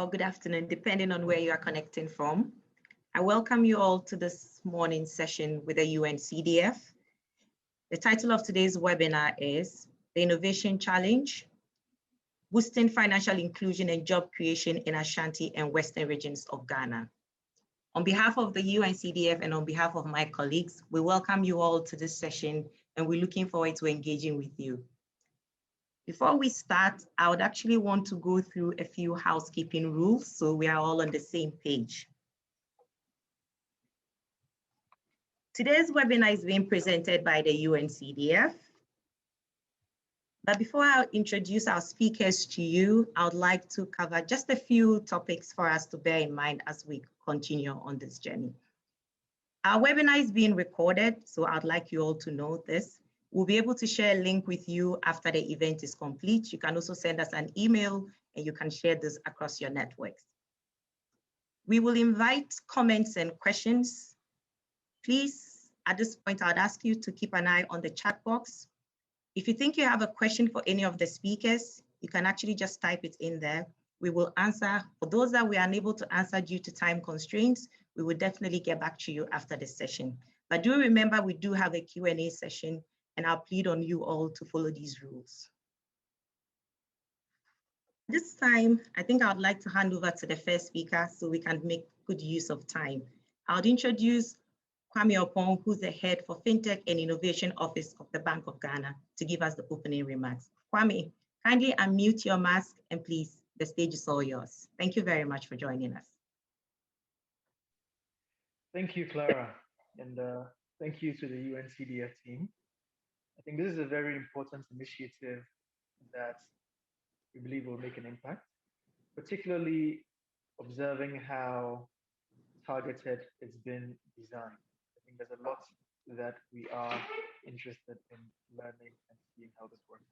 or good afternoon, depending on where you are connecting from. I welcome you all to this morning's session with the UNCDF. The title of today's webinar is The Innovation Challenge, Boosting Financial Inclusion and Job Creation in Ashanti and Western regions of Ghana. On behalf of the UNCDF and on behalf of my colleagues, we welcome you all to this session and we're looking forward to engaging with you. Before we start, I would actually want to go through a few housekeeping rules so we are all on the same page. Today's webinar is being presented by the UNCDF. But before I introduce our speakers to you, I would like to cover just a few topics for us to bear in mind as we continue on this journey. Our webinar is being recorded, so I'd like you all to know this. We'll be able to share a link with you after the event is complete. You can also send us an email and you can share this across your networks. We will invite comments and questions. Please, at this point, I'd ask you to keep an eye on the chat box. If you think you have a question for any of the speakers, you can actually just type it in there. We will answer. For those that we are unable to answer due to time constraints, we will definitely get back to you after this session. But do remember, we do have a Q&A session, and I'll plead on you all to follow these rules. This time, I think I would like to hand over to the first speaker so we can make good use of time. I would introduce Kwame Opon, who's the head for FinTech and Innovation Office of the Bank of Ghana, to give us the opening remarks. Kwame, kindly unmute your mask and please, the stage is all yours. Thank you very much for joining us. Thank you, Clara, and thank you to the UNCDF team. I think this is a very important initiative that we believe will make an impact, particularly observing how targeted it's been designed. I think there's a lot that we are interested in learning and seeing how this works.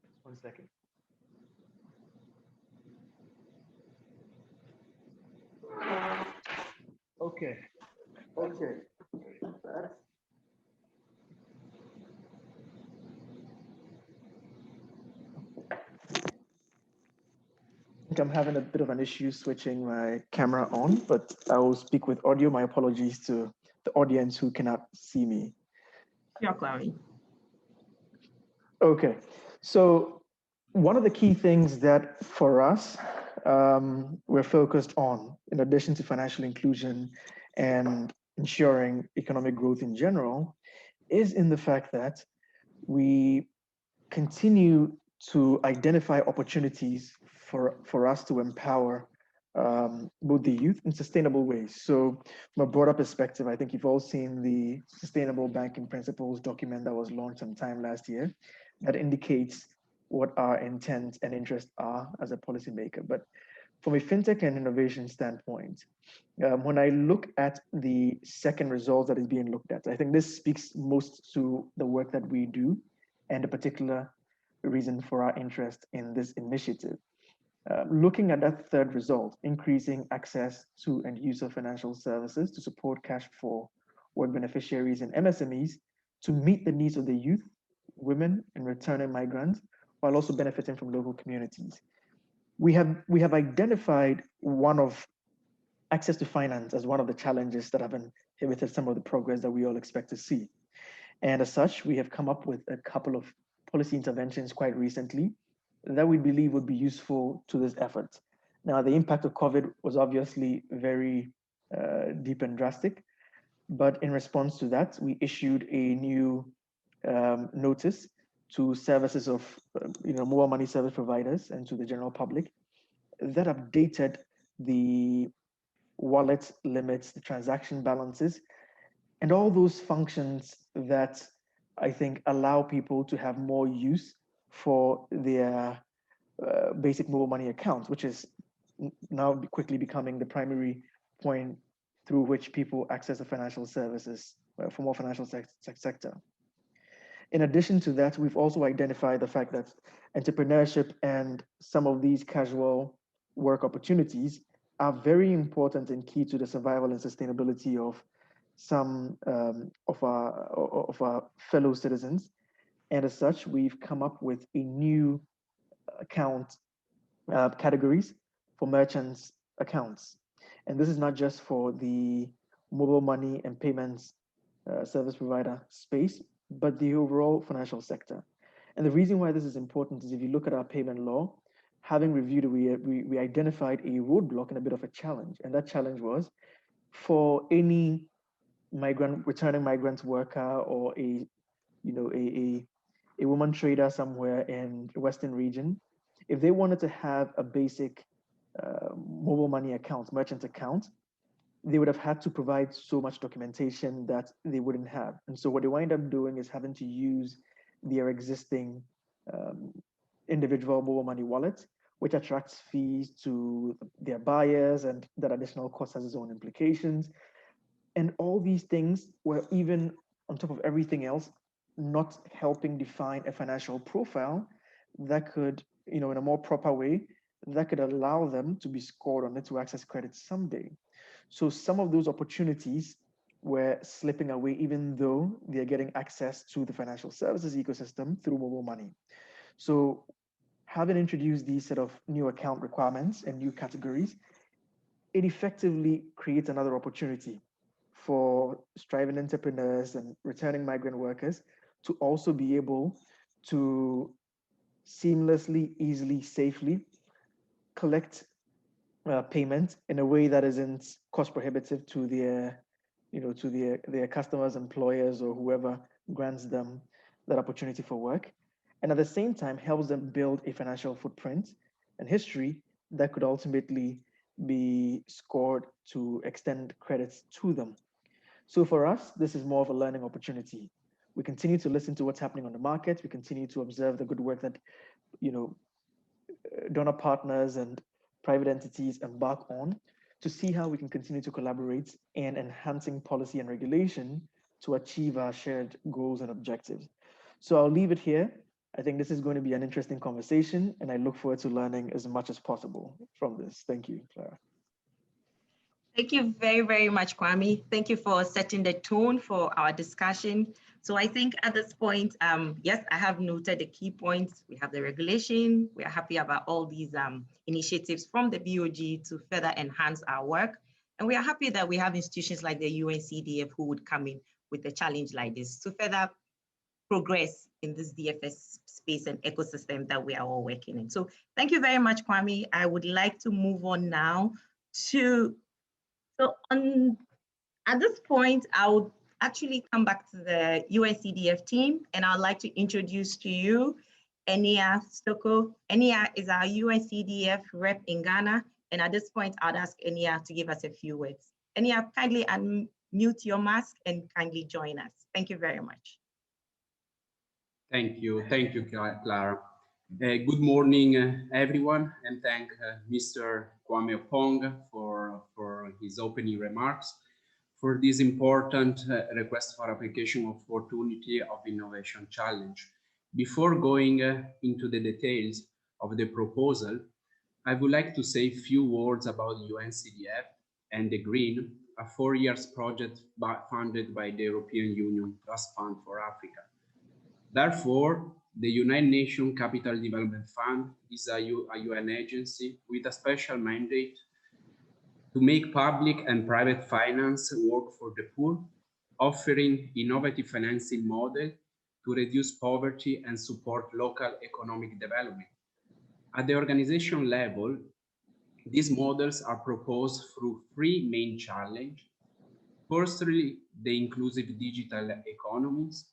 Just 1 second. Okay. I'm having a bit of an issue switching my camera on, but I will speak with audio. My apologies to the audience who cannot see me. You're Chloe. Okay, so one of the key things that for us, we're focused on, in addition to financial inclusion and ensuring economic growth in general, is in the fact that we continue to identify opportunities for us to empower both the youth in sustainable ways. So from a broader perspective, I think you've all seen the Sustainable Banking Principles document that was launched sometime last year that indicates what our intent and interests are as a policymaker. But from a fintech and innovation standpoint, when I look at the second result that is being looked at, I think this speaks most to the work that we do and the particular reason for our interest in this initiative. Looking at that third result, increasing access to and use of financial services to support cash for work beneficiaries and MSMEs to meet the needs of the youth, women, and returning migrants, while also benefiting from local communities. We have identified one of access to finance as one of the challenges that have inhibited some of the progress that we all expect to see. And as such, we have come up with a couple of policy interventions quite recently that we believe would be useful to this effort. Now, the impact of COVID was obviously very deep and drastic, but in response to that, we issued a new notice to services of mobile money service providers and to the general public that updated the wallet limits, the transaction balances, and all those functions that I think allow people to have more use for their basic mobile money accounts, which is now quickly becoming the primary point through which people access the financial services from our financial sector. In addition to that, we've also identified the fact that entrepreneurship and some of these casual work opportunities are very important and key to the survival and sustainability of some of our fellow citizens. And as such, we've come up with a new account categories for merchants' accounts. And this is not just for the mobile money and payments service provider space, but the overall financial sector. And the reason why this is important is if you look at our payment law, having reviewed it, we identified a roadblock and a bit of a challenge. And that challenge was for any returning migrant worker or a woman trader somewhere in the Western region, if they wanted to have a basic mobile money account, merchant account, they would have had to provide so much documentation that they wouldn't have. And so what they wind up doing is having to use their existing individual mobile money wallet, which attracts fees to their buyers, and that additional cost has its own implications. And all these things were, even on top of everything else, not helping define a financial profile that could, in a more proper way, that could allow them to be scored on it to access credit someday. So some of those opportunities were slipping away, even though they're getting access to the financial services ecosystem through mobile money. So having introduced these set of new account requirements and new categories, it effectively creates another opportunity for striving entrepreneurs and returning migrant workers to also be able to seamlessly, easily, safely collect payment in a way that isn't cost prohibitive to their customers, employers, or whoever grants them that opportunity for work, and at the same time helps them build a financial footprint and history that could ultimately be scored to extend credits to them. So for us, this is more of a learning opportunity. We continue to listen to what's happening on the market. We continue to observe the good work that donor partners and private entities embark on, to see how we can continue to collaborate in enhancing policy and regulation to achieve our shared goals and objectives. So I'll leave it here. I think this is going to be an interesting conversation, and I look forward to learning as much as possible from this. Thank you, Clara. Thank you very, very much, Kwame. Thank you for setting the tone for our discussion. So I think at this point, yes, I have noted the key points. We have the regulation. We are happy about all these initiatives from the BOG to further enhance our work. And we are happy that we have institutions like the UNCDF who would come in with a challenge like this to further progress in this DFS space and ecosystem that we are all working in. So thank you very much, Kwame. I would like to move on now to, at this point, I would actually come back to the UNCDF team, and I'd like to introduce to you Enia Stoko. Enia is our UNCDF rep in Ghana, and at this point, I'd ask Enia to give us a few words. Enia, kindly unmute your mask and kindly join us. Thank you very much. Thank you, Clara. Good morning, everyone, and thank Mr. Kwame Opong for his opening remarks for this important request for application of opportunity of innovation challenge. Before going into the details of the proposal, I would like to say a few words about UNCDF and the Green, a 4-year project funded by the European Union Trust Fund for Africa. Therefore, the United Nations Capital Development Fund is a UN agency with a special mandate to make public and private finance work for the poor, offering innovative financing model to reduce poverty and support local economic development. At the organization level, these models are proposed through 3 main challenges. Firstly, the inclusive digital economies,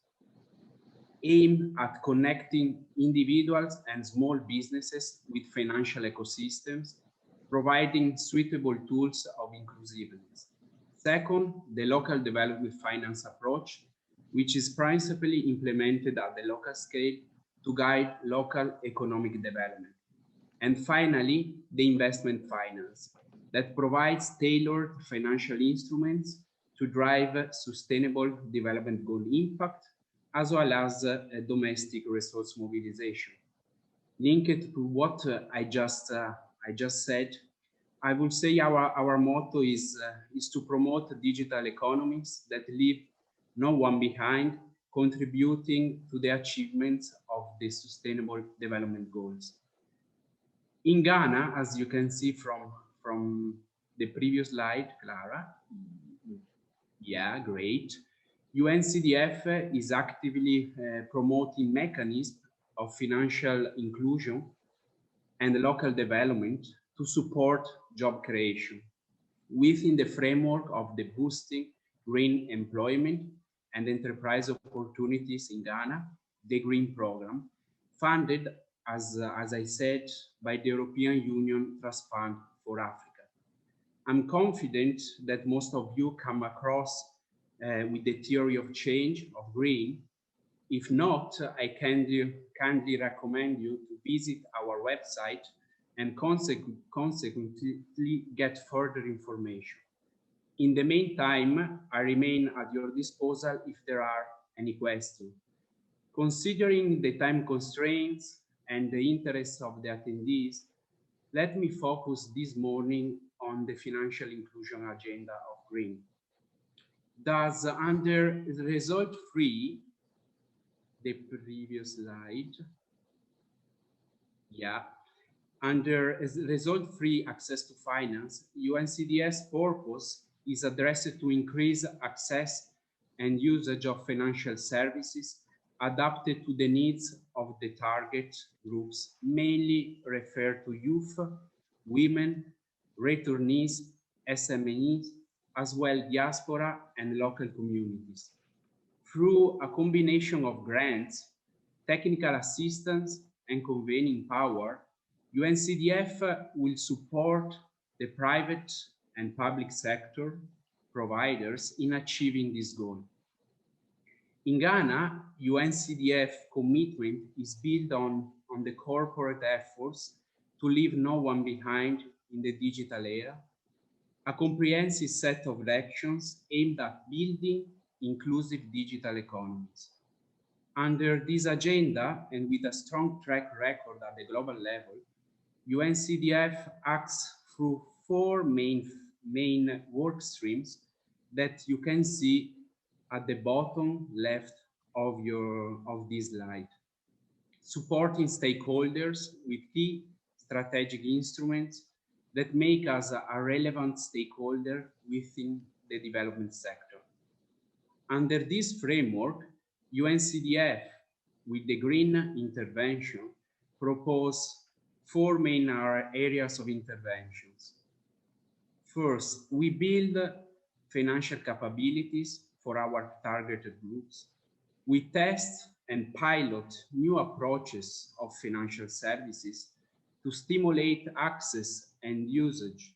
aim at connecting individuals and small businesses with financial ecosystems, providing suitable tools of inclusiveness. Second, the local development finance approach, which is principally implemented at the local scale to guide local economic development. And finally, the investment finance that provides tailored financial instruments to drive sustainable development goal impact, as well as domestic resource mobilization. Linked to what I just said, I would say our motto is to promote digital economies that leave no one behind, contributing to the achievements of the Sustainable Development Goals. In Ghana, as you can see from the previous slide, Clara, yeah, great. UNCDF is actively promoting mechanisms of financial inclusion and local development to support job creation within the framework of the Boosting Green Employment and Enterprise Opportunities in Ghana, the Green Program, funded, as I said, by the European Union Trust Fund for Africa. I'm confident that most of you come across with the theory of change of green. If not, I kindly recommend you to visit our website and consequently get further information. In the meantime, I remain at your disposal if there are any questions. Considering the time constraints and the interests of the attendees, let me focus this morning on the financial inclusion agenda of Green. Thus, under result 3, the previous slide, yeah, under result 3, access to finance, UNCDF's purpose is addressed to increase access and usage of financial services adapted to the needs of the target groups, mainly referred to youth, women, returnees, SMEs, as well diaspora and local communities. Through a combination of grants, technical assistance, and convening power, UNCDF will support the private and public sector providers in achieving this goal. In Ghana, UNCDF commitment is built on the corporate efforts to leave no one behind in the digital era, a comprehensive set of actions aimed at building inclusive digital economies. Under this agenda, and with a strong track record at the global level, UNCDF acts through 4 main work streams that you can see at the bottom left of this slide. Supporting stakeholders with key strategic instruments that make us a relevant stakeholder within the development sector. Under this framework, UNCDF, with the green intervention, propose 4 main areas of interventions. First, we build financial capabilities for our targeted groups. We test and pilot new approaches of financial services to stimulate access and usage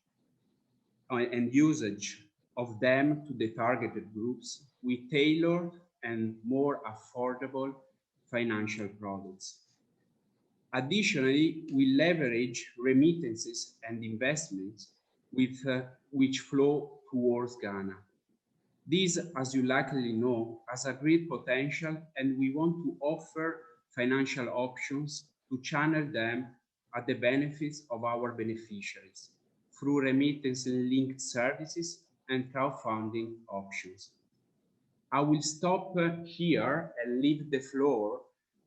of them to the targeted groups with tailored and more affordable financial products. Additionally, we leverage remittances and investments which flow towards Ghana. This, as you likely know, has a great potential, and we want to offer financial options to channel them at the benefits of our beneficiaries through remittance-linked services and crowdfunding options. I will stop here and leave the floor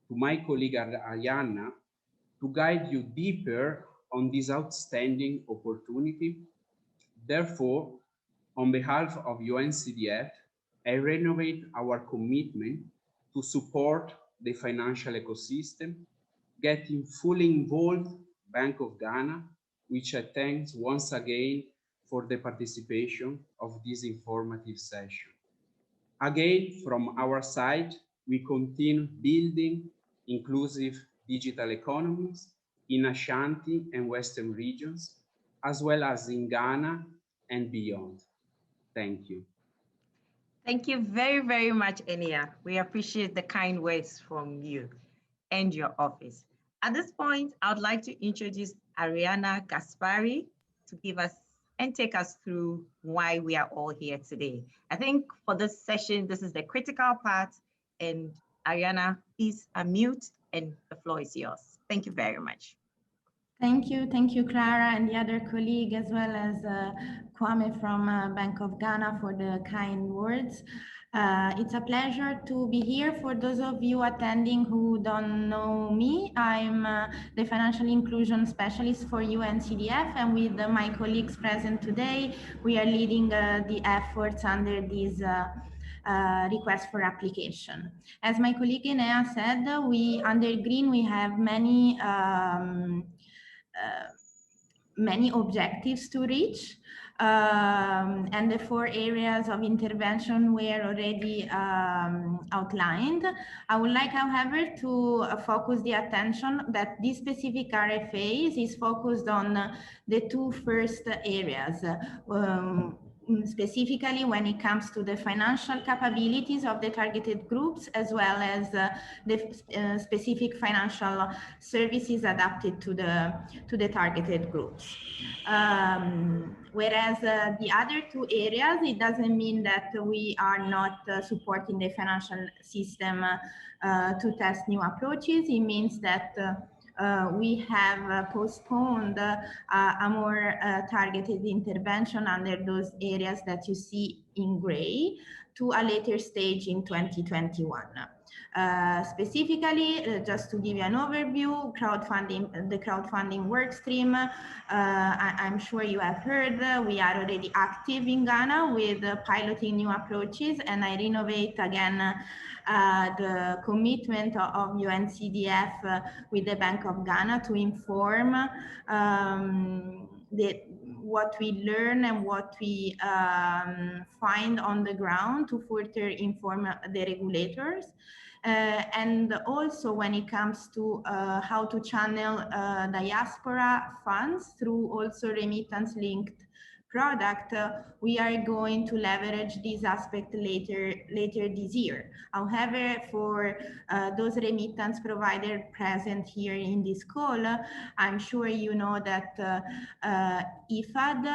to my colleague Arianna to guide you deeper on this outstanding opportunity. Therefore, on behalf of UNCDF, I renovate our commitment to support the financial ecosystem, getting fully involved Bank of Ghana, which I thank once again for the participation of this informative session. Again, from our side, we continue building inclusive digital economies in Ashanti and Western regions, as well as in Ghana and beyond. Thank you. Thank you very, very much, Enia. We appreciate the kind words from you and your office. At this point, I would like to introduce Arianna Gaspari to give us and take us through why we are all here today. I think for this session, this is the critical part, and Arianna, please unmute and the floor is yours. Thank you very much. Thank you, Clara, and the other colleague, as well as Kwame from Bank of Ghana for the kind words. It's a pleasure to be here. For those of you attending who don't know me, I'm the financial inclusion specialist for UNCDF, and with my colleagues present today, we are leading the efforts under this request for application. As my colleague Enea said, under Green, we have many objectives to reach, and the 4 areas of intervention were already outlined. I would like, however, to focus the attention that this specific RFA is focused on the 2 first areas. Specifically when it comes to the financial capabilities of the targeted groups, as well as the specific financial services adapted to the targeted groups. Whereas the other 2 areas, it doesn't mean that we are not supporting the financial system to test new approaches. It means that we have postponed a more targeted intervention under those areas that you see in gray to a later stage in 2021. Specifically, just to give you an overview, the crowdfunding work stream, I'm sure you have heard, we are already active in Ghana with piloting new approaches, and I renovate again the commitment of UNCDF with the Bank of Ghana to inform what we learn and what we find on the ground to further inform the regulators. And also when it comes to how to channel diaspora funds through also remittance linked product, we are going to leverage this aspect later this year. However, for those remittance providers present here in this call, I'm sure you know that IFAD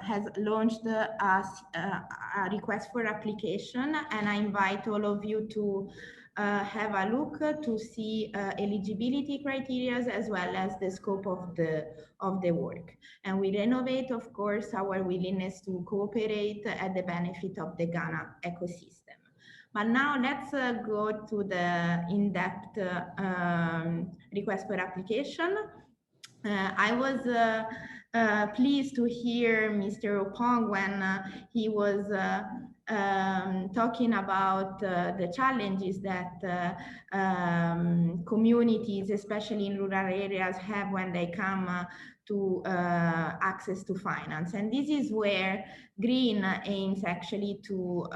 has launched a request for application, and I invite all of you to have a look to see eligibility criteria as well as the scope of the work. And we renovate, of course, our willingness to cooperate at the benefit of the Ghana ecosystem. But now let's go to the in-depth request for application. I was pleased to hear Mr. Opong when he was talking about the challenges that communities, especially in rural areas, have when they come to access to finance. And this is where Green aims actually to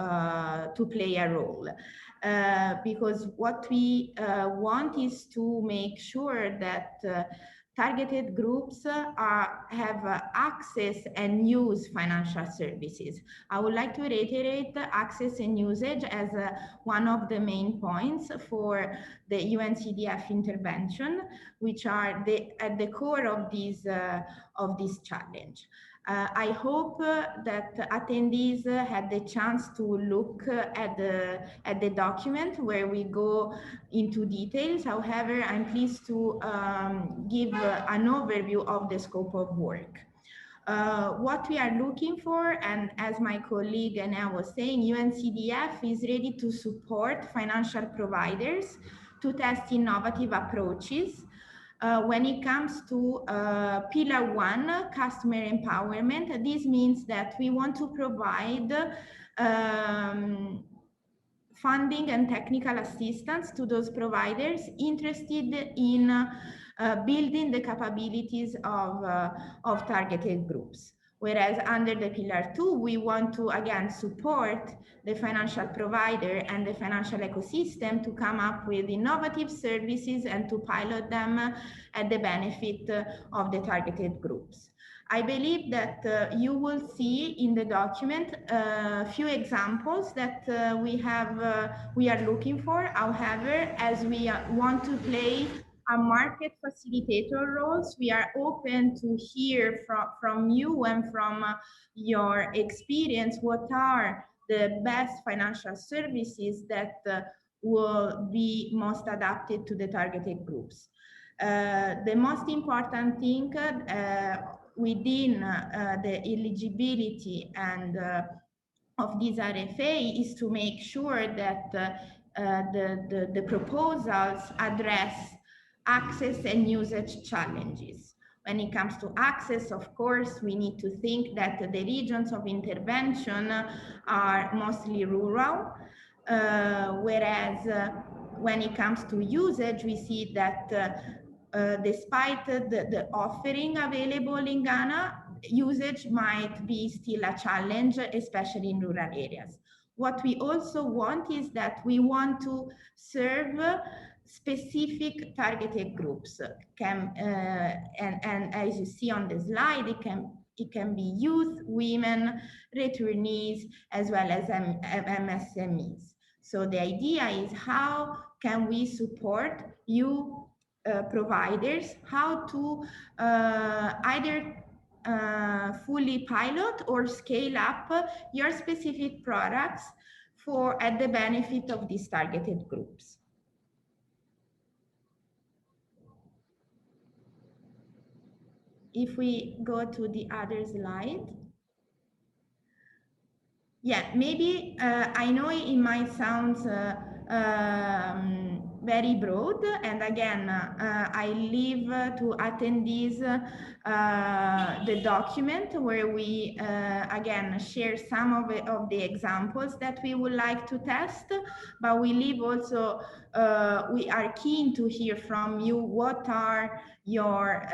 play a role. Because what we want is to make sure that targeted groups have access and use financial services. I would like to reiterate access and usage as one of the main points for the UNCDF intervention, which are at the core of this challenge. I hope that attendees had the chance to look at the document where we go into details. However, I'm pleased to give an overview of the scope of work. What we are looking for, and as my colleague Anna was saying, UNCDF is ready to support financial providers to test innovative approaches. When it comes to Pillar 1, customer empowerment, this means that we want to provide funding and technical assistance to those providers interested in building the capabilities of targeted groups. Whereas under the Pillar 2, we want to, again, support the financial provider and the financial ecosystem to come up with innovative services and to pilot them at the benefit of the targeted groups. I believe that you will see in the document a few examples that we are looking for. However, as we want to play a market facilitator roles, we are open to hear from you and from your experience what are the best financial services that will be most adapted to the targeted groups. The most important thing within the eligibility and of this RFA is to make sure that the proposals address access and usage challenges. When it comes to access, of course, we need to think that the regions of intervention are mostly rural, whereas when it comes to usage, we see that despite the offering available in Ghana, usage might be still a challenge, especially in rural areas. What we also want is that we want to serve specific targeted groups. And as you see on the slide, it can be youth, women, returnees, as well as MSMEs. So the idea is how can we support you providers, how to either fully pilot or scale up your specific products at the benefit of these targeted groups. If we go to the other slide. Yeah, maybe I know it might sound very broad, and again, I leave to attendees the document where we again share some of the examples that we would like to test, but we leave also, we are keen to hear from you what are your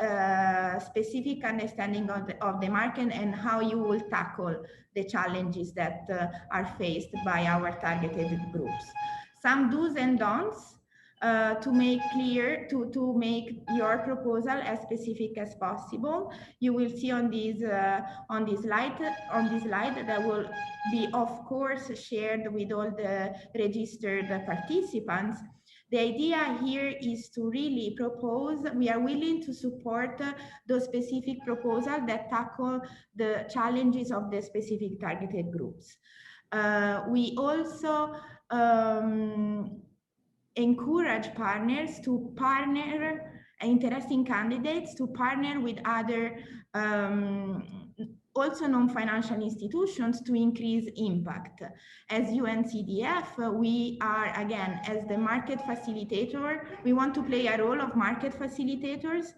specific understanding of the market and how you will tackle the challenges that are faced by our targeted groups. Some do's and don'ts to make clear, to make your proposal as specific as possible. You will see on this slide that will be, of course, shared with all the registered participants. The idea here is to really propose, we are willing to support those specific proposals that tackle the challenges of the specific targeted groups. We also encourage partners to partner, interesting candidates to partner with other also non-financial institutions to increase impact. As UNCDF, we are, again, as the market facilitator, we want to play a role of market facilitators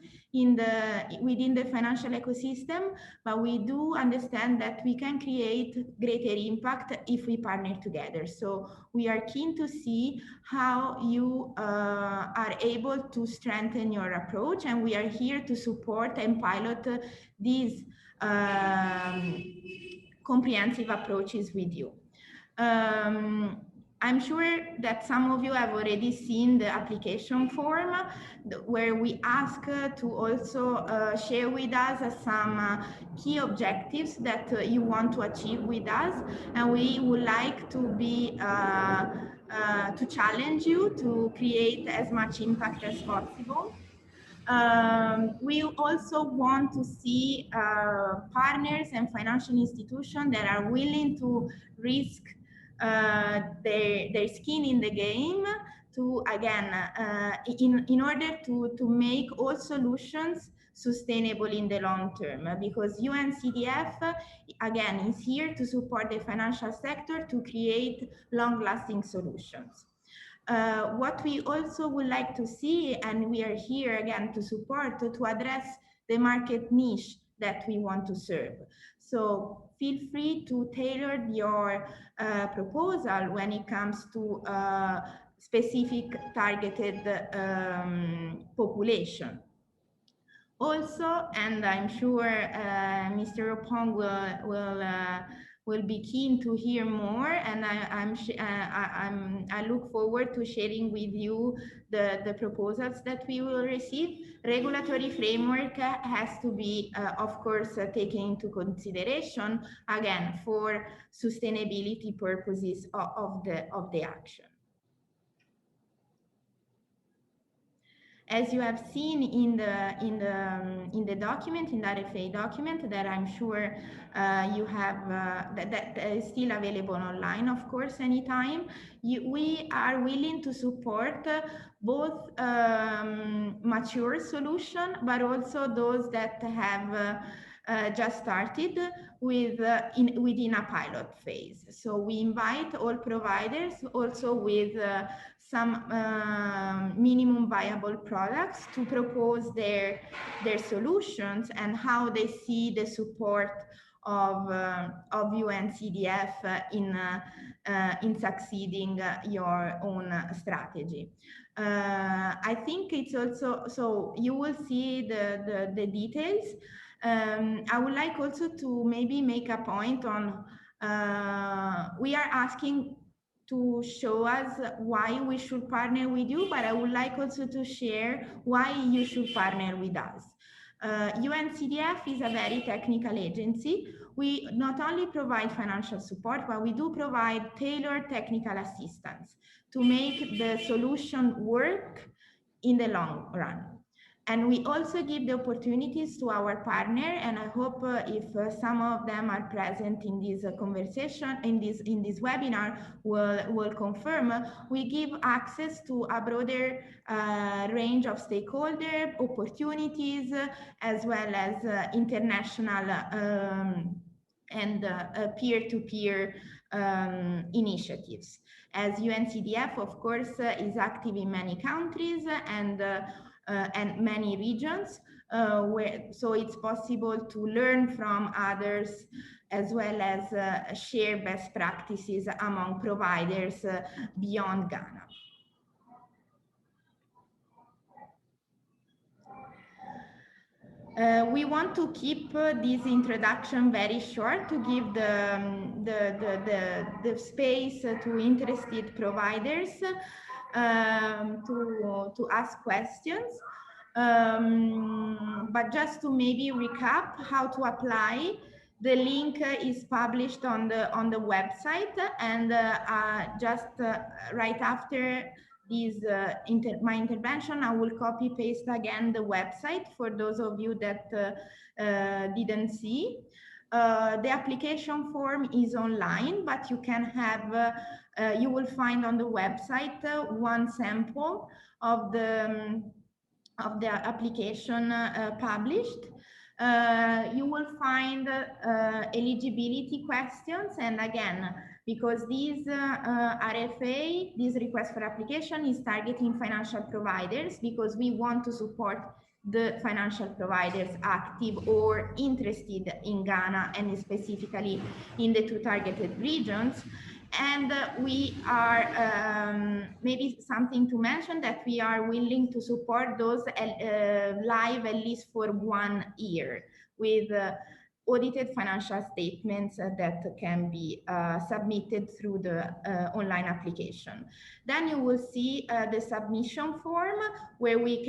within the financial ecosystem, but we do understand that we can create greater impact if we partner together. So we are keen to see how you are able to strengthen your approach, and we are here to support and pilot these comprehensive approaches with you. I'm sure that some of you have already seen the application form where we ask to also share with us some key objectives that you want to achieve with us, and we would like to be to challenge you to create as much impact as possible. We also want to see partners and financial institutions that are willing to risk their skin in the game to, again, in order to make all solutions sustainable in the long term, because UNCDF, again, is here to support the financial sector to create long-lasting solutions. What we also would like to see, and we are here again to support, to address the market niche that we want to serve. So feel free to tailor your proposal when it comes to specific targeted population. Also, and I'm sure Mr. Opong will be keen to hear more, and I look forward to sharing with you the proposals that we will receive. Regulatory framework has to be, of course, taken into consideration, again, for sustainability purposes of the action. As you have seen in the document, in the RFA document that I'm sure you have, that is still available online, of course, anytime, we are willing to support both mature solutions, but also those that have just started with within a pilot phase. So we invite all providers also with some minimum viable products to propose their solutions and how they see the support of UNCDF in succeeding your own strategy. I think it's also, so you will see the details. I would like also to maybe make a point on, we are asking to show us why we should partner with you, but I would like also to share why you should partner with us. UNCDF is a very technical agency. We not only provide financial support, but we do provide tailored technical assistance to make the solution work in the long run. And we also give the opportunities to our partner, and I hope if some of them are present in this conversation, in this webinar, will confirm, we give access to a broader range of stakeholder opportunities, as well as international and peer-to-peer initiatives. As UNCDF, of course, is active in many countries and many regions, so it's possible to learn from others, as well as share best practices among providers beyond Ghana. We want to keep this introduction very short to give the space to interested providers to ask questions. But just to maybe recap how to apply, the link is published on the website, and just right after this my intervention, I will copy paste again the website for those of you that didn't see. The application form is online, but you can have you will find on the website one sample of the application published. You will find eligibility questions, and again, because these RFA, this request for application, is targeting financial providers, because we want to support the financial providers active or interested in Ghana, and specifically in the two targeted regions. And we are, maybe something to mention, that we are willing to support those live at least for 1 year with audited financial statements that can be submitted through the online application. Then you will see the submission form, where we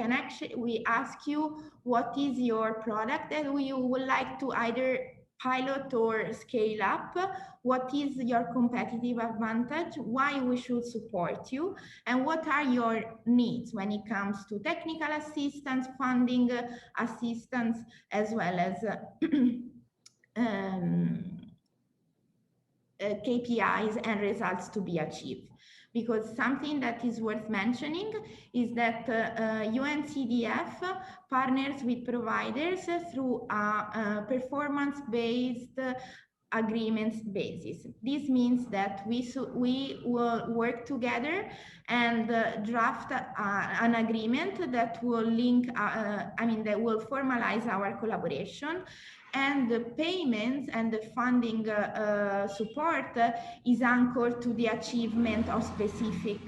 ask you what is your product that you would like to either pilot or scale up, what is your competitive advantage, why we should support you, and what are your needs when it comes to technical assistance, funding assistance, as well as KPIs and results to be achieved. Because something that is worth mentioning is that UNCDF partners with providers through a performance-based agreements basis. This means that we will work together and draft an agreement that will link, that will formalize our collaboration, and the payments and the funding support is anchored to the achievement of specific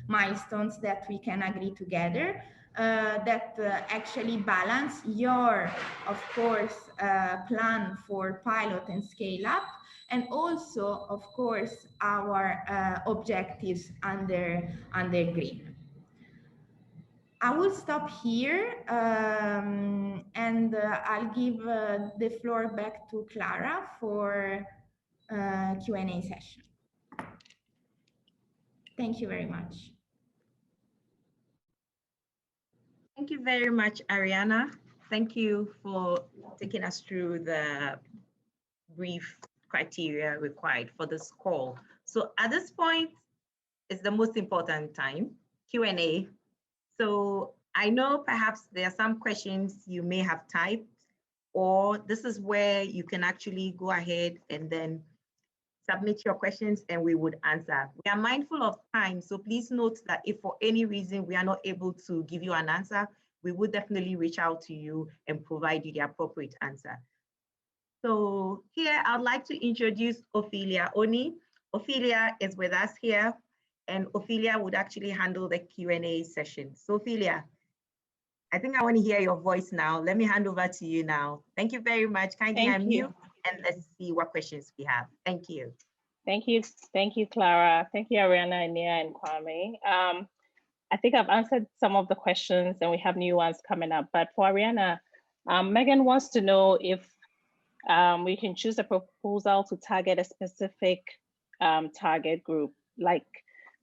milestones that we can agree together, that actually balance your, of course, plan for pilot and scale up, and also, of course, our objectives under GREEN. I will stop here, and I'll give the floor back to Clara for Q&A session. Thank you very much. Thank you very much, Ariana. Thank you for taking us through the brief criteria required for this call. So at this point, it's the most important time, Q&A. So I know perhaps there are some questions you may have typed, or this is where you can actually go ahead and then submit your questions and we would answer. We are mindful of time, so please note that if for any reason we are not able to give you an answer, we would definitely reach out to you and provide you the appropriate answer. So here I'd like to introduce Ophelia Oni. Ophelia is with us here, and Ophelia would actually handle the Q&A session. So Ophelia, I think I want to hear your voice now. Let me hand over to you now. Thank you very much. Kindly unmute and let's see what questions we have. Thank you. Thank you, Clara. Thank you, Ariana, Nia, and Kwame. I think I've answered some of the questions and we have new ones coming up. But for Ariana, Megan wants to know if we can choose a proposal to target a specific target group, like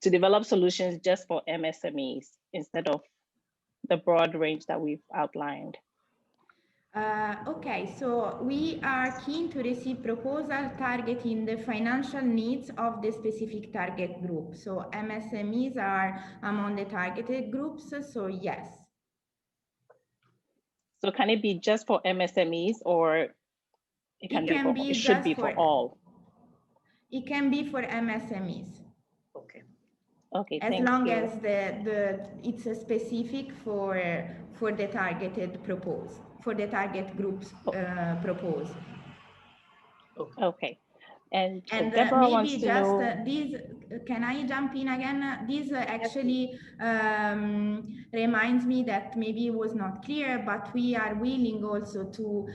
to develop solutions just for MSMEs instead of the broad range that we've outlined. Okay, so we are keen to receive proposal targeting the financial needs of the specific target group. So MSMEs are among the targeted groups, so yes. So can it be just for MSMEs, or it should be for all? It can be for MSMEs. Okay. Okay, as long as it's a specific for the targeted for the target groups proposed. Okay. And Deborah wants to know. Can I jump in again? This actually reminds me that maybe it was not clear, but we are willing also to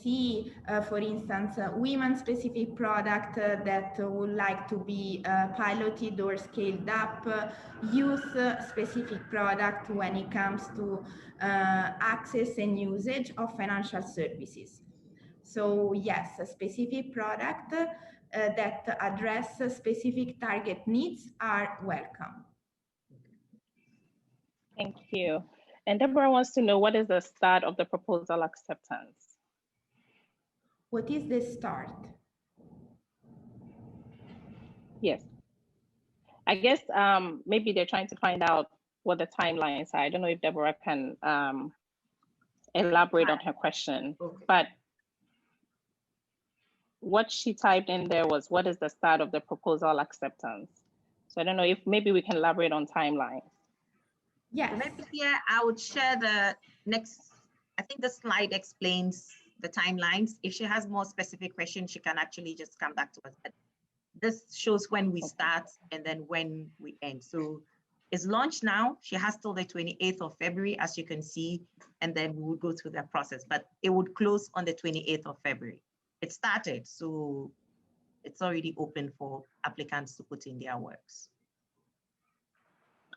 see, for instance, women-specific product that would like to be piloted or scaled up, youth-specific product when it comes to access and usage of financial services. So yes, a specific product that address specific target needs are welcome. Thank you. And Deborah wants to know, what is the start of the proposal acceptance? What is the start? Yes. I guess maybe they're trying to find out what the timelines are. I don't know if Deborah can elaborate on her question, but what she typed in there was, what is the start of the proposal acceptance? So I don't know if maybe we can elaborate on timeline. Yes. Maybe here I would share the next, I think the slide explains the timelines. If she has more specific questions, she can actually just come back to us. But this shows when we start and then when we end. So it's launched now. She has till the 28th of February, as you can see, and then we will go through the process, but it would close on the 28th of February. It started, so it's already open for applicants to put in their works.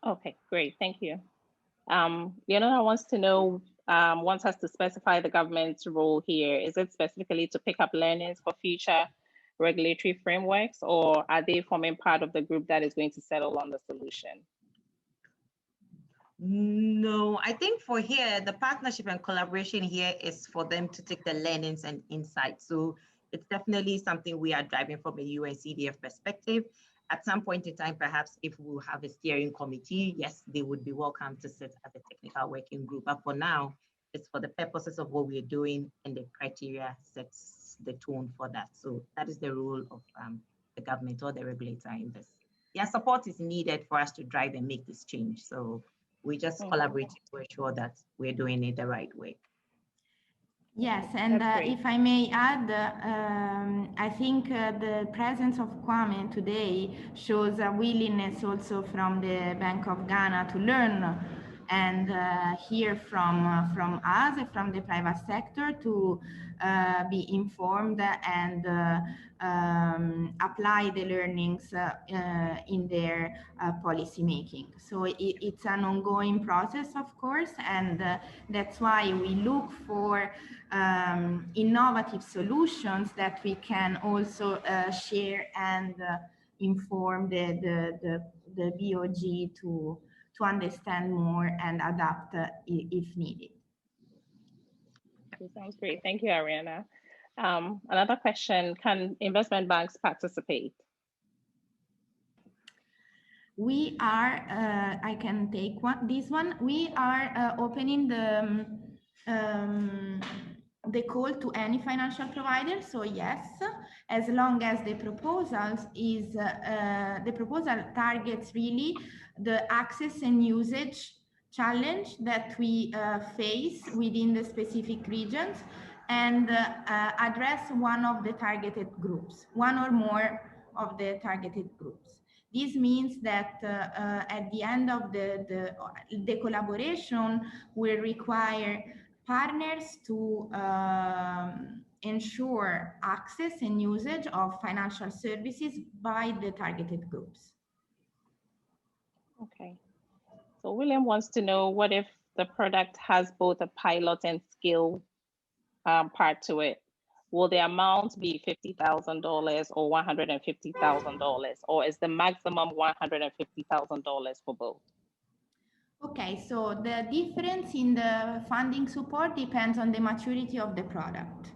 Okay, great, thank you. Leonora wants to know, wants us to specify the government's role here. Is it specifically to pick up learnings for future regulatory frameworks, or are they forming part of the group that is going to settle on the solution? No, I think for here, the partnership and collaboration here is for them to take the learnings and insights. So it's definitely something we are driving from a UNCDF perspective. At some point in time, perhaps if we have a steering committee, yes, they would be welcome to sit as a technical working group. But for now, it's for the purposes of what we're doing, and the criteria sets the tone for that. So that is the role of the government or the regulator in this. Their support is needed for us to drive and make this change. So we just collaborate to ensure that we're doing it the right way. Yes, and if I may add, I think the presence of Kwame today shows a willingness also from the Bank of Ghana to learn and hear from us, from the private sector, to be informed and apply the learnings in their policy making. So it's an ongoing process, of course, and that's why we look for innovative solutions that we can also share and inform the BOG to understand more and adapt if needed. That sounds great. Thank you, Ariana. Another question, can investment banks participate? We are, I can take this one. We are opening the the call to any financial provider. So yes, as long as the proposal targets really the access and usage challenge that we face within the specific regions, and address one of the targeted groups, one or more of the targeted groups. This means that at the end of the collaboration will require partners to ensure access and usage of financial services by the targeted groups. Okay. So William wants to know, what if the product has both a pilot and scale part to it? Will the amount be $50,000 or $150,000, or is the maximum $150,000 for both? Okay, so the difference in the funding support depends on the maturity of the product.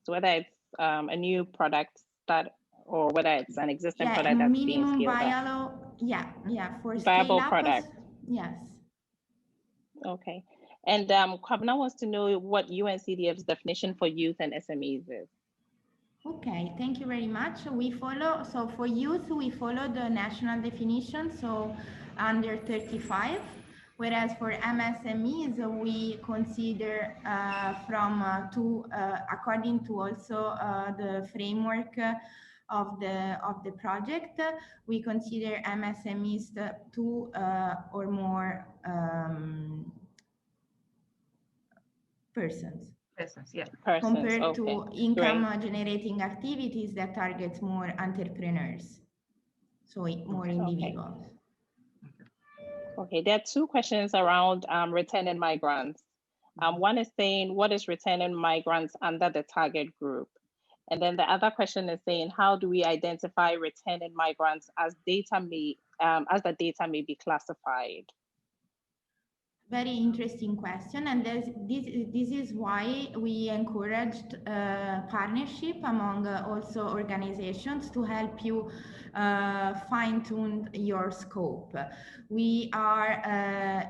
So whether it's a new product or whether it's an existing product that's being scaled viable, up. For viable scale product. up, yes. Okay, and Kwabena wants to know what UNCDF's definition for youth and SMEs is. Okay, thank you very much. We follow, so for youth, we follow the national definition, so under 35, whereas for MSMEs, we consider according to also the framework of the project, we consider MSMEs two or more persons. Yeah. Compared to income generating activities that targets more entrepreneurs, so more individuals. Okay, there are two questions around returning migrants. One is saying, what is returning migrants under the target group? And then the other question is saying, how do we identify returning migrants as the data may be classified? Very interesting question, and this is why we encouraged partnership among also organizations to help you fine-tune your scope. We are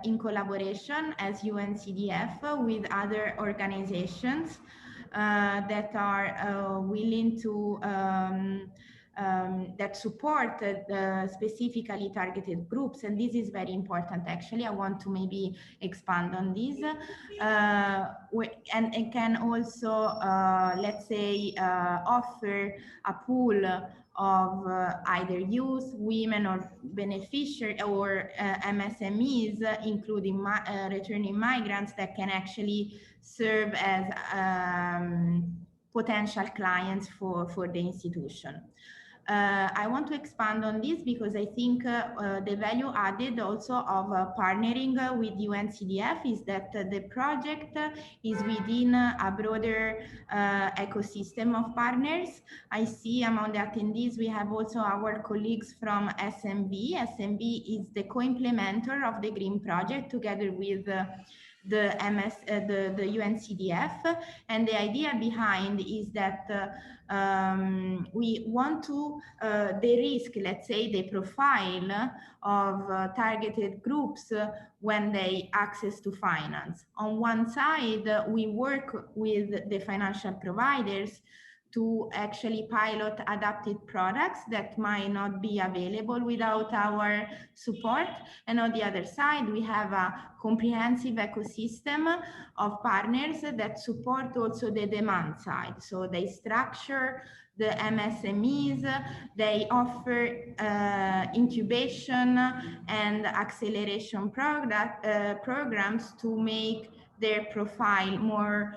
in collaboration as UNCDF with other organizations that are willing to that support specifically targeted groups, and this is very important. Actually, I want to maybe expand on this, and can also, let's say, offer a pool of either youth, women, or beneficiaries, or MSMEs, including returning migrants, that can actually serve as potential clients for the institution. I want to expand on this because I think the value added also of partnering with UNCDF is that the project is within a broader ecosystem of partners. I see among the attendees we have also our colleagues from SMB. SMB is the co-implementer of the Green Project together with the UNCDF, and the idea behind is that we want to de-risk, let's say, the profile of targeted groups when they access to finance. On one side, we work with the financial providers to actually pilot adapted products that might not be available without our support. And on the other side, we have a comprehensive ecosystem of partners that support also the demand side. So they structure the MSMEs, they offer incubation and acceleration programs to make their profile more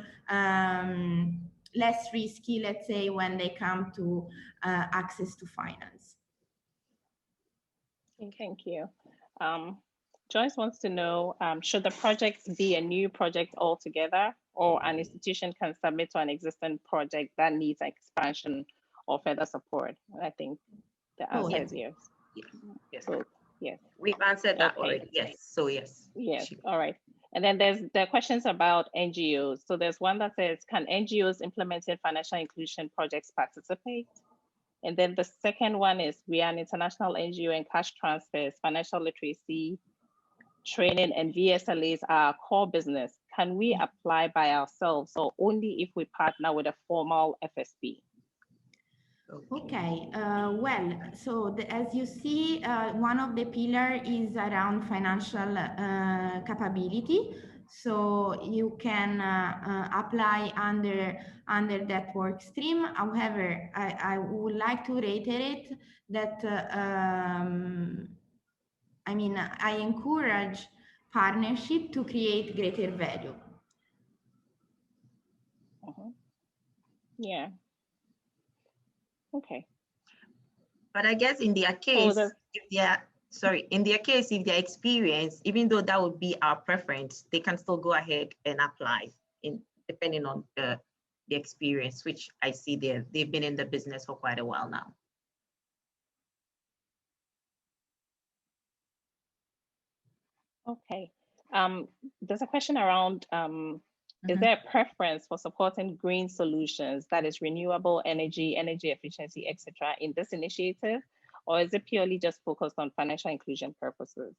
less risky, let's say, when they come to access to finance. Thank you. Joyce wants to know, should the project be a new project altogether, or an institution can submit to an existing project that needs expansion or further support? I think the answer is yes. Yes. So, yes. We've answered that already. Yes. So yes. Yes. All right. And then there are questions about NGOs. So there's one that says, can NGOs implementing financial inclusion projects participate? And then the second one is, we are an international NGO and cash transfers, financial literacy training and VSLAs are our core business, can we apply by ourselves or only if we partner with a formal FSP? Okay, well, so as you see, one of the pillars is around financial capability. So you can apply under that work stream. However, I would like to reiterate that I mean, I encourage partnership to create greater value. Yeah. Okay. But I guess in their case, if they're experienced, even though that would be our preference, they can still go ahead and apply depending on the experience, which I see they've been in the business for quite a while now. Okay. There's a question around, is there a preference for supporting green solutions, that is renewable energy, energy efficiency, etc., in this initiative, or is it purely just focused on financial inclusion purposes?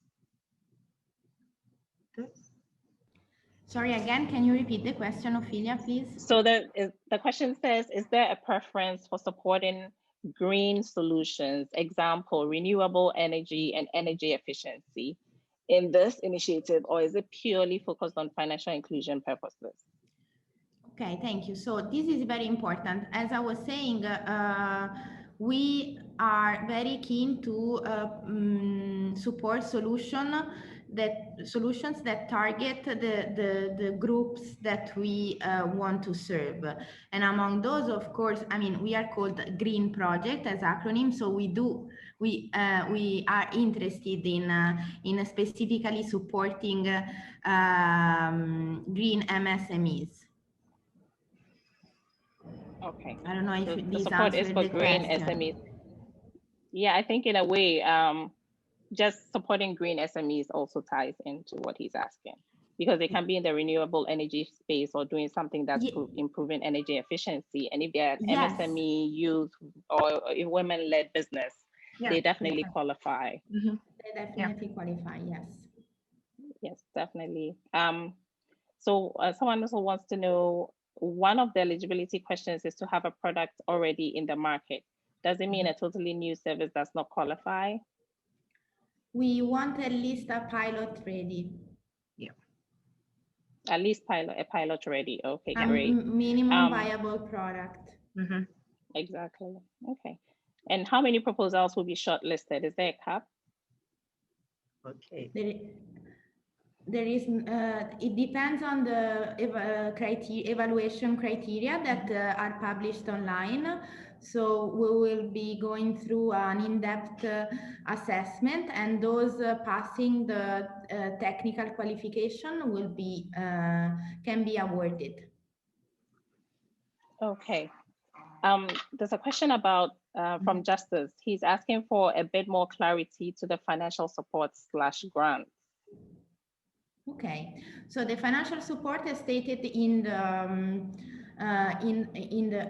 Sorry, again, can you repeat the question, Ophelia, please? So the question says, is there a preference for supporting green solutions, example, renewable energy and energy efficiency, in this initiative, or is it purely focused on financial inclusion purposes? Okay, thank you. So this is very important. As I was saying, we are very keen to support solutions that target the groups that we want to serve. And among those, of course, I mean, we are called Green Project as acronym. So we are interested in specifically supporting green MSMEs. Okay. I don't know if the this support is answered for the green question. SMEs. Yeah, I think in a way, just supporting green SMEs also ties into what he's asking, because they can be in the renewable energy space or doing something that's improving energy efficiency. And if they're MSME, youth, or a women-led business, they definitely qualify. They definitely qualify, yes. Yes, definitely. So someone also wants to know, one of the eligibility questions is to have a product already in the market. Does it mean a totally new service does not qualify? We want at least a pilot ready. Yeah. At least a pilot ready. Okay, great. Minimum viable product. Exactly. Okay. And how many proposals will be shortlisted? Is there a cap? Okay. There is, it depends on the evaluation criteria that are published online. So we will be going through an in-depth assessment, and those passing the technical qualification will be can be awarded. Okay. There's a question about from Justice. He's asking for a bit more clarity to the financial support / grants. Okay, so the financial support is stated in the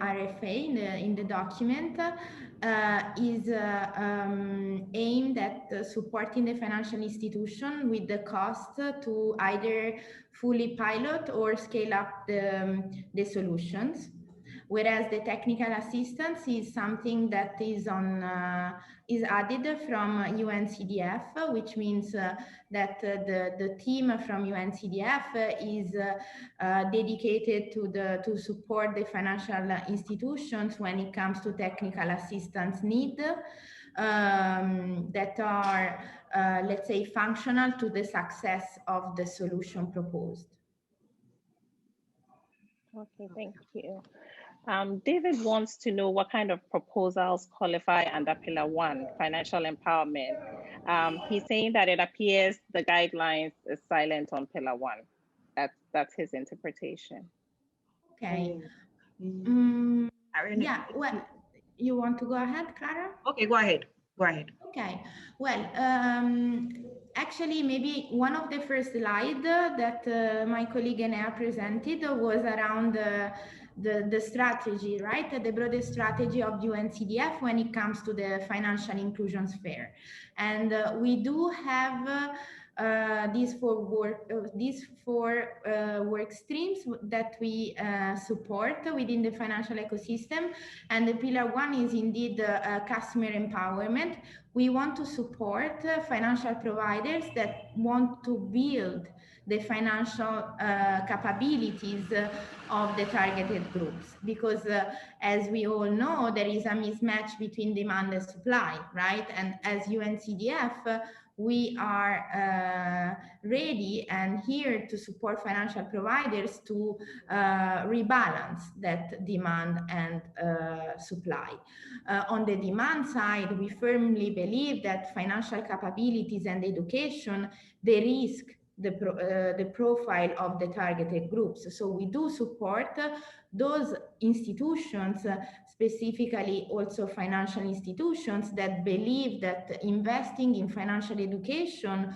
RFA, in the document, is aimed at supporting the financial institution with the cost to either fully pilot or scale up the solutions. Whereas the technical assistance is something that is added from UNCDF, which means that the team from UNCDF is dedicated to support the financial institutions when it comes to technical assistance need that are, let's say, functional to the success of the solution proposed. Okay, thank you. David wants to know what kind of proposals qualify under Pillar 1, financial empowerment. He's saying that it appears the guidelines is silent on Pillar 1. That's his interpretation. Okay. Yeah, well, you want to go ahead, Clara? Okay, go ahead. Go ahead. Okay. Well, actually, maybe one of the first slides that my colleague Enea presented was around the strategy, right? The broader strategy of UNCDF when it comes to the financial inclusion sphere. And we do have these four work streams that we support within the financial ecosystem. And the pillar one is indeed customer empowerment. We want to support financial providers that want to build the financial capabilities of the targeted groups, because as we all know, there is a mismatch between demand and supply, right? And as UNCDF, we are ready and here to support financial providers to rebalance that demand and supply. On the demand side, we firmly believe that financial capabilities and education, they risk the profile of the targeted groups. So we do support those institutions, specifically also financial institutions, that believe that investing in financial education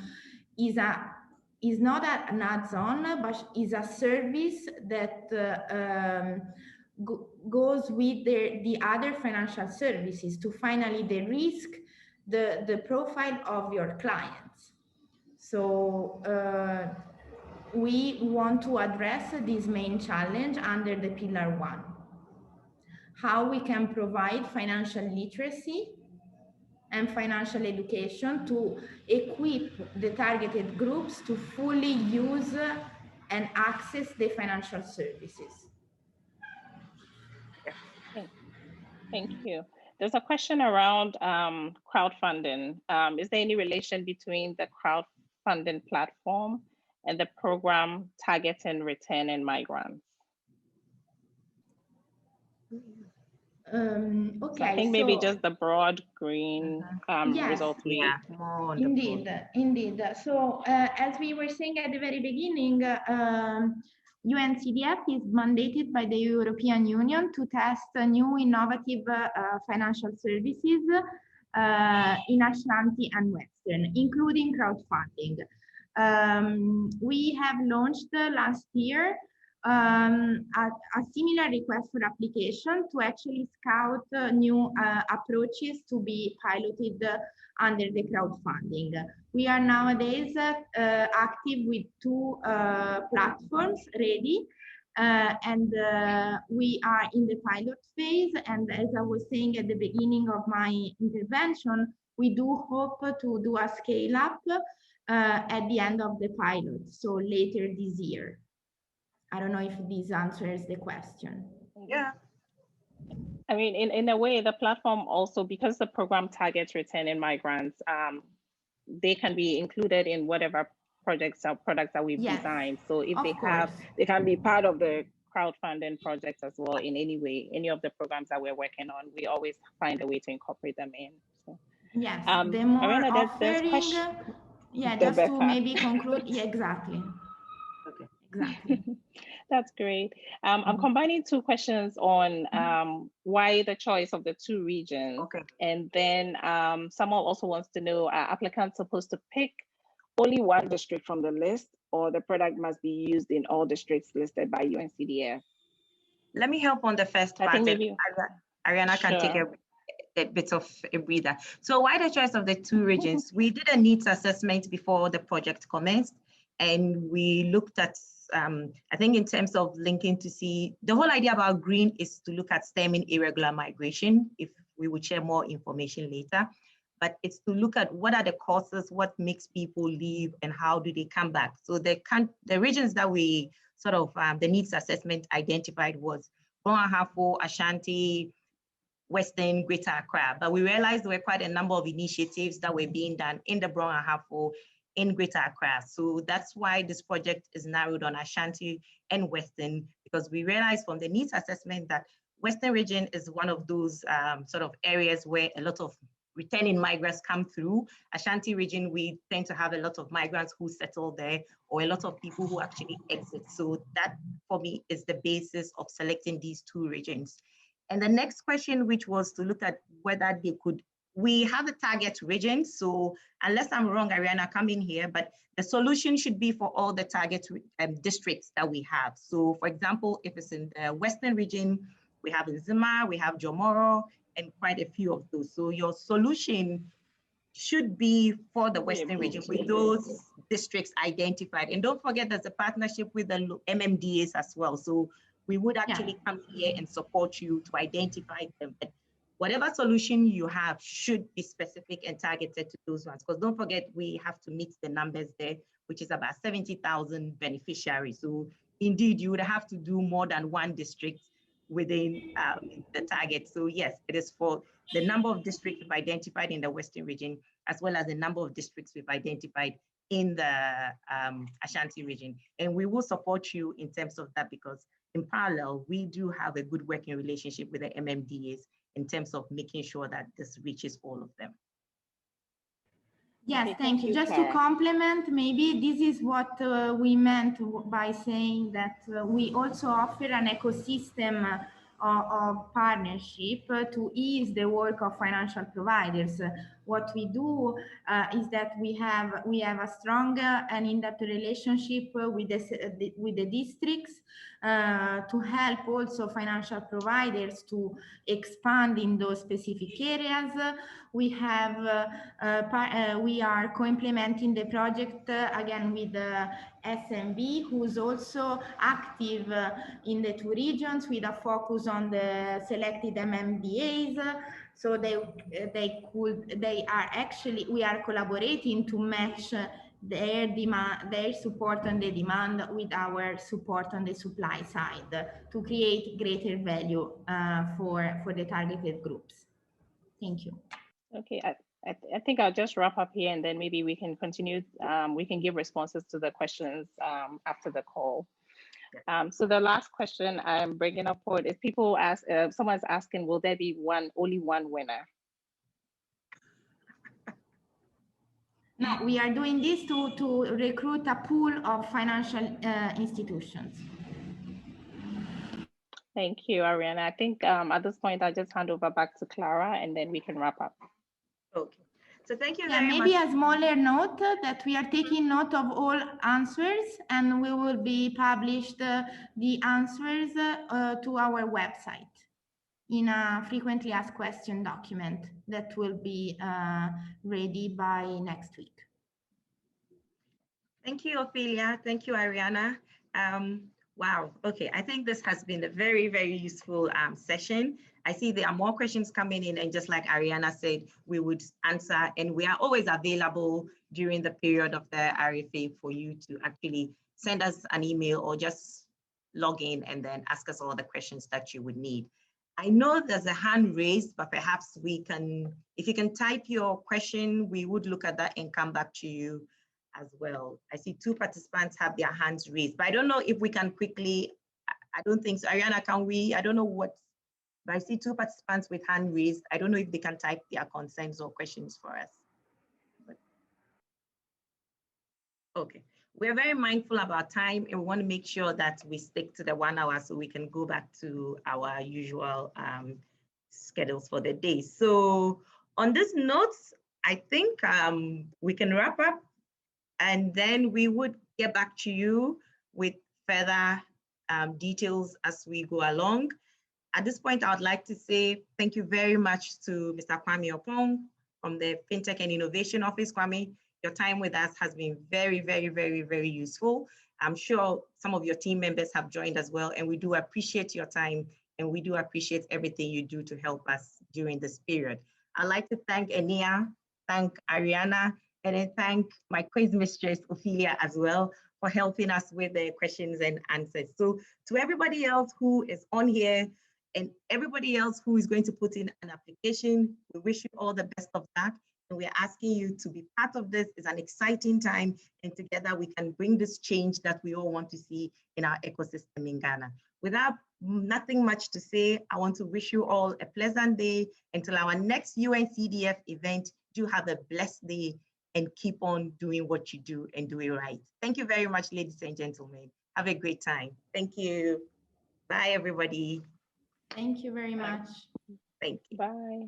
is not an add-on, but is a service that goes with the other financial services to finally de-risk the profile of your clients. So we want to address this main challenge under the pillar one. How we can provide financial literacy and financial education to equip the targeted groups to fully use and access the financial services. Thank you. There's a question around crowdfunding. Is there any relation between the crowdfunding platform and the program targeting returning migrants? Okay, so I think maybe just the broad green yes, result. Indeed. So as we were saying at the very beginning, UNCDF is mandated by the European Union to test new innovative financial services in Ashanti and Western, including crowdfunding. We have launched last year a similar request for application to actually scout new approaches to be piloted under the crowdfunding. We are nowadays active with 2 platforms ready, and we are in the pilot phase. And as I was saying at the beginning of my intervention, we do hope to do a scale up at the end of the pilot, so later this year. I don't know if this answers the question. Yeah. I mean, in a way, the platform also, because the program targets returning migrants, they can be included in whatever projects or products that we've designed. So if they can be part of the crowdfunding projects as well in any way, any of the programs that we're working on, we always find a way to incorporate them in. So, yes, the more Ariana, offering, just to maybe conclude, exactly. Okay. Exactly. That's great. I'm combining 2 questions on why the choice of the 2 regions. Okay. And then someone also wants to know, are applicants supposed to pick only one district from the list, or the product must be used in all districts listed by UNCDF? Let me help on the first part. I think maybe Ariana can take a bit of a breather. So why the choice of the 2 regions? We did a needs assessment before the project commenced, and we looked at I think in terms of linking to see, the whole idea about green is to look at stemming irregular migration, if we would share more information later, but it's to look at what are the causes, what makes people leave, and how do they come back. So the regions that we sort of, the needs assessment identified was Brong-Ahafo, Ashanti, Western, Greater Accra, but we realized there were quite a number of initiatives that were being done in the Brong-Ahafo, in Greater Accra. So that's why this project is narrowed on Ashanti and Western, because we realized from the needs assessment that Western region is one of those sort of areas where a lot of returning migrants come through. Ashanti region, we tend to have a lot of migrants who settle there, or a lot of people who actually exit. So that for me is the basis of selecting these 2 regions. And the next question, which was to look at whether they could, we have a target region. So unless I'm wrong, Ariana, come in here, but the solution should be for all the target districts that we have. So for example, if it's in the Western region, we have Nzima, we have Jomoro, and quite a few of those. So your solution should be for the Western region with those districts identified. And don't forget there's a partnership with the MMDAs as well. So we would actually come here and support you to identify them. But whatever solution you have should be specific and targeted to those ones. Because don't forget, we have to meet the numbers there, which is about 70,000 beneficiaries. So indeed, you would have to do more than one district within the target. So yes, it is for the number of districts we've identified in the Western region, as well as the number of districts we've identified in the Ashanti region. And we will support you in terms of that, because in parallel, we do have a good working relationship with the MMDAs in terms of making sure that this reaches all of them. Yes, thank you. Just to complement, maybe this is what we meant by saying that we also offer an ecosystem of partnership to ease the work of financial providers. What we do is that we have a strong and in-depth relationship with the districts to help also financial providers to expand in those specific areas. We are co-implementing the project again with SMB, who's also active in the two regions with a focus on the selected MMDAs. So we are collaborating to match their demand, their support on the demand with our support on the supply side to create greater value for the targeted groups. Thank you. Okay, I think I'll just wrap up here, and then maybe we can continue. We can give responses to the questions after the call. So the last question I'm bringing up forward is people ask, someone's asking, will there be only one winner? No, we are doing this to recruit a pool of financial institutions. Thank you, Ariana. I think at this point, I'll just hand over back to Clara, and then we can wrap up. Okay. So thank you very much. Maybe a smaller note that we are taking note of all answers, and we will be published the answers to our website in a frequently asked question document that will be ready by next week. Thank you, Ophelia. Thank you, Ariana. Wow, okay, I think this has been a very, very useful session. I see there are more questions coming in, and just like Ariana said, we would answer, and we are always available during the period of the RFA for you to actually send us an email or just log in and then ask us all the questions that you would need. I know there's a hand raised, but perhaps we can, if you can type your question, we would look at that and come back to you as well. I see two participants have their hands raised, but I don't know if we can quickly, I don't think so. Ariana, can we? I don't know what, but I see two participants with hand raised. I don't know if they can type their concerns or questions for us. But, okay, we're very mindful about time, and we want to make sure that we stick to the 1 hour so we can go back to our usual schedules for the day. So on this note, I think we can wrap up, and then we would get back to you with further details as we go along. At this point, I would like to say thank you very much to Mr. Kwame Opong from the FinTech and Innovation Office. Kwame, your time with us has been very, very, very, very useful. I'm sure some of your team members have joined as well, and we do appreciate your time, and we do appreciate everything you do to help us during this period. I'd like to thank Enia, thank Ariana, and then thank my quiz mistress, Ophelia, as well, for helping us with the questions and answers. So to everybody else who is on here and everybody else who is going to put in an application, we wish you all the best of luck. And we're asking you to be part of this. It's an exciting time, and together we can bring this change that we all want to see in our ecosystem in Ghana. Without nothing much to say, I want to wish you all a pleasant day until our next UNCDF event. Do have a blessed day and keep on doing what you do and do it right. Thank you very much, ladies and gentlemen. Have a great time. Thank you. Bye, everybody. Thank you very much. Thank you. Bye.